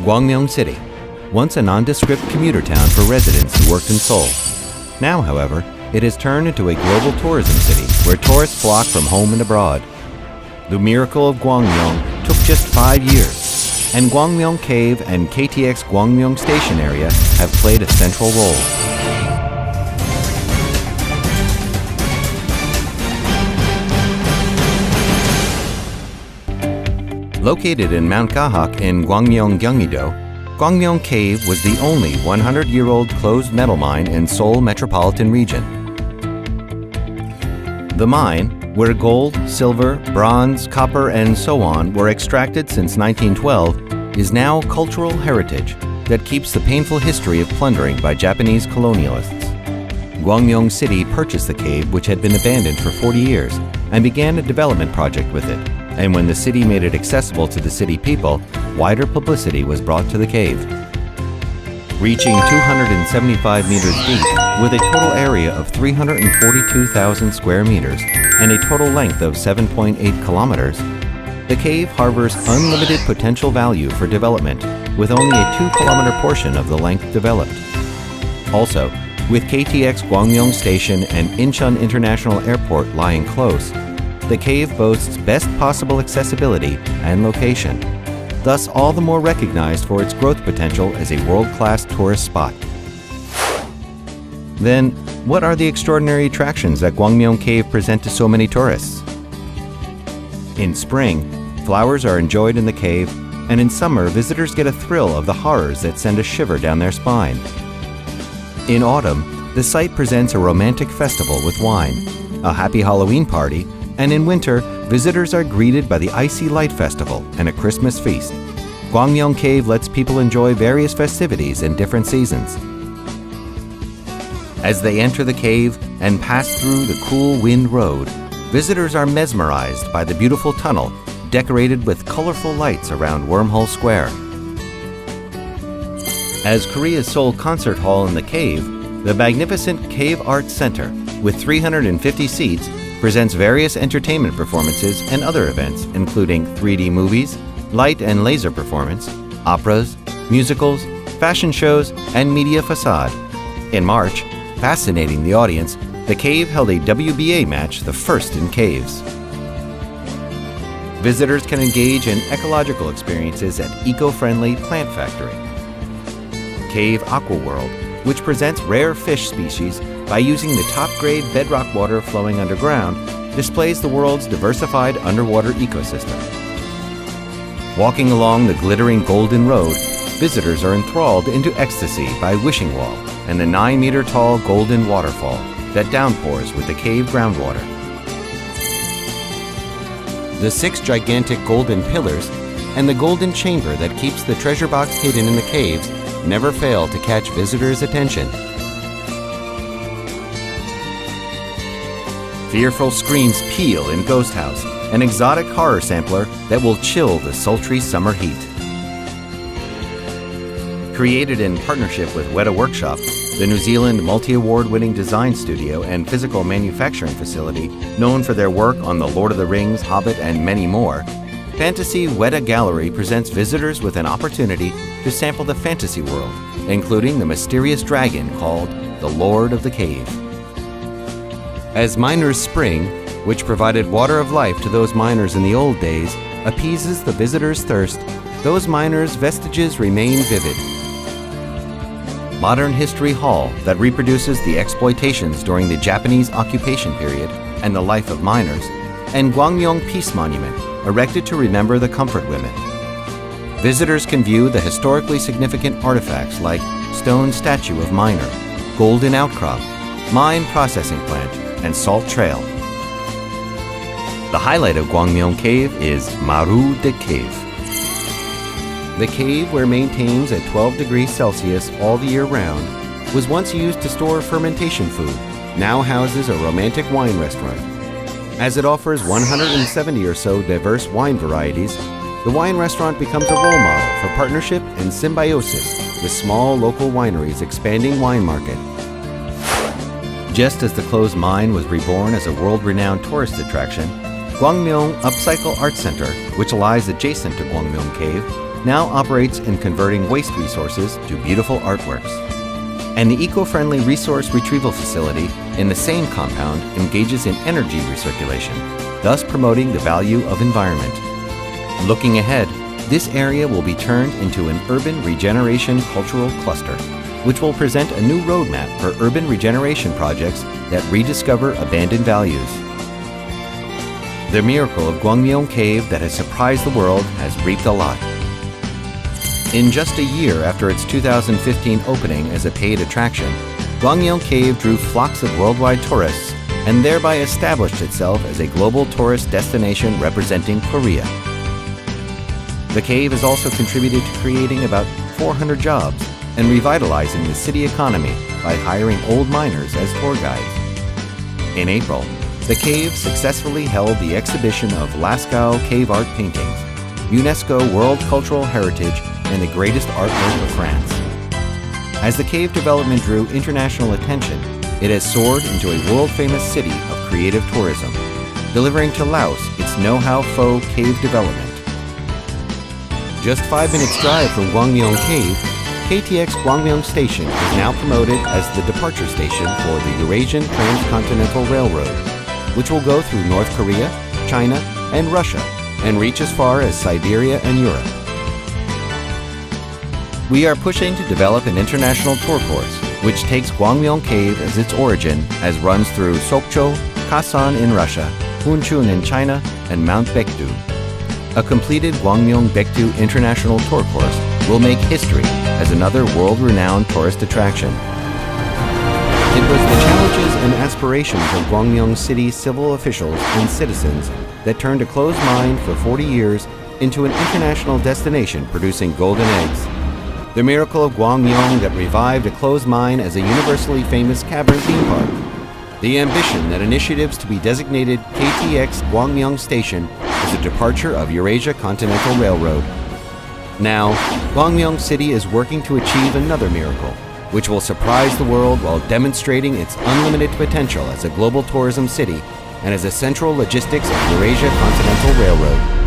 광명 City, once a nondescript commuter town for residents who worked in Seoul. Now, however, it has turned into a global tourism city where tourists flock from home and abroad. The miracle of Gwangmyeong took just 5 years, and Gwangmyeong Cave and KTX Gwangmyeong Station area have played a central role. Located in Mount Gahak in Gwangmyeong, Gyeonggi-do, Gwangmyeong Cave was the only 100-year-old closed metal mine in Seoul metropolitan region. The mine, where gold, silver, bronze, copper, and so on were extracted since 1912, is now cultural heritage that keeps the painful history of plundering by Japanese colonialists. Gwangmyeong City purchased the cave, which had been abandoned for 40 years, and began a development project with it. And when the city made it accessible to the city people, wider publicity was brought to the cave. Reaching 275 meters deep, with a total area of 342,000 square meters and a total length of 7.8 kilometers, the cave harbors unlimited potential value for development, with only a 2-kilometer portion of the length developed. Also, with KTX Gwangmyeong Station and Incheon International Airport lying close, the cave boasts best possible accessibility and location, thus all the more recognized for its growth potential as a world-class tourist spot. Then, what are the extraordinary attractions that Gwangmyeong Cave present to so many tourists? In spring, flowers are enjoyed in the cave, and in summer, visitors get a thrill of the horrors that send a shiver down their spine. In autumn, the site presents a romantic festival with wine, a happy Halloween party, and in winter, visitors are greeted by the Icy Light Festival and a Christmas feast. Gwangmyeong Cave lets people enjoy various festivities in different seasons. As they enter the cave and pass through the cool wind road, visitors are mesmerized by the beautiful tunnel decorated with colorful lights around Wormhole Square. As Korea's sole concert hall in the cave, the magnificent Cave Arts Center, with 350 seats, presents various entertainment performances and other events, including 3D movies, light and laser performance, operas, musicals, fashion shows, and media facade. In March, fascinating the audience, the cave held a WBA match, the first in caves. Visitors can engage in ecological experiences at eco-friendly Plant Factory. Cave Aqua World, which presents rare fish species by using the top-grade bedrock water flowing underground, displays the world's diversified underwater ecosystem. Walking along the glittering Golden Road, visitors are enthralled into ecstasy by Wishing Wall and the 9-meter-tall Golden Waterfall that downpours with the cave groundwater. The 6 gigantic golden pillars and the golden chamber that keeps the treasure box hidden in the caves never fail to catch visitors' attention. Fearful screams peal in Ghost House, an exotic horror sampler that will chill the sultry summer heat. Created in partnership with Weta Workshop, the New Zealand multi-award-winning design studio and physical manufacturing facility known for their work on The Lord of the Rings, Hobbit, and many more, Fantasy Weta Gallery presents visitors with an opportunity to sample the fantasy world, including the mysterious dragon called the Lord of the Cave. As miners' spring, which provided water of life to those miners in the old days, appeases the visitors' thirst, those miners' vestiges remain vivid. Modern History Hall that reproduces the exploitations during the Japanese occupation period and the life of miners, and Gwangmyeong Peace Monument, erected to remember the Comfort Women. Visitors can view the historically significant artifacts like stone statue of miner, golden outcrop, mine processing plant, and salt trail. The highlight of Gwangmyeong Cave is Maru de Cave. The cave, where maintains at 12 degrees Celsius all the year round, was once used to store fermentation food, now houses a romantic wine restaurant. As it offers 170 or so diverse wine varieties, the wine restaurant becomes a role model for partnership and symbiosis with small local wineries' expanding wine market. Just as the closed mine was reborn as a world-renowned tourist attraction, Gwangmyeong Upcycle Art Center, which lies adjacent to Gwangmyeong Cave, now operates in converting waste resources to beautiful artworks. And the eco-friendly resource retrieval facility in the same compound engages in energy recirculation, thus promoting the value of environment. Looking ahead, this area will be turned into an urban regeneration cultural cluster, which will present a new roadmap for urban regeneration projects that rediscover abandoned values. The miracle of Gwangmyeong Cave that has surprised the world has reaped a lot. In just a year after its 2015 opening as a paid attraction, Gwangmyeong Cave drew flocks of worldwide tourists and thereby established itself as a global tourist destination representing Korea. The cave has also contributed to creating about 400 jobs and revitalizing the city economy by hiring old miners as tour guides. In April, the cave successfully held the exhibition of Lascaux cave art paintings, UNESCO World Cultural Heritage and the greatest artwork of France. As the cave development drew international attention, it has soared into a world-famous city of creative tourism, delivering to Laos its know-how pho cave development. Just 5 minutes drive from Gwangmyeong Cave, KTX Gwangmyeong Station is now promoted as the departure station for the Eurasian Transcontinental Railroad, which will go through North Korea, China, and Russia, and reach as far as Siberia and Europe. We are pushing to develop an international tour course, which takes Gwangmyeong Cave as its origin, as runs through Sokcho, Kasan in Russia, Hunchun in China, and Mount Baekdu. A completed Gwangmyeong Baekdu International Tour course will make history as another world-renowned tourist attraction. It was the challenges and aspirations of Gwangmyeong City's civil officials and citizens that turned a closed mine for 40 years into an international destination producing golden eggs. The miracle of Gwangmyeong that revived a closed mine as a universally famous cavern theme park. The ambition that initiatives to be designated KTX Gwangmyeong Station as a departure of Eurasia Continental Railroad. Now, Gwangmyeong City is working to achieve another miracle, which will surprise the world while demonstrating its unlimited potential as a global tourism city and as a central logistics of Eurasia Continental Railroad.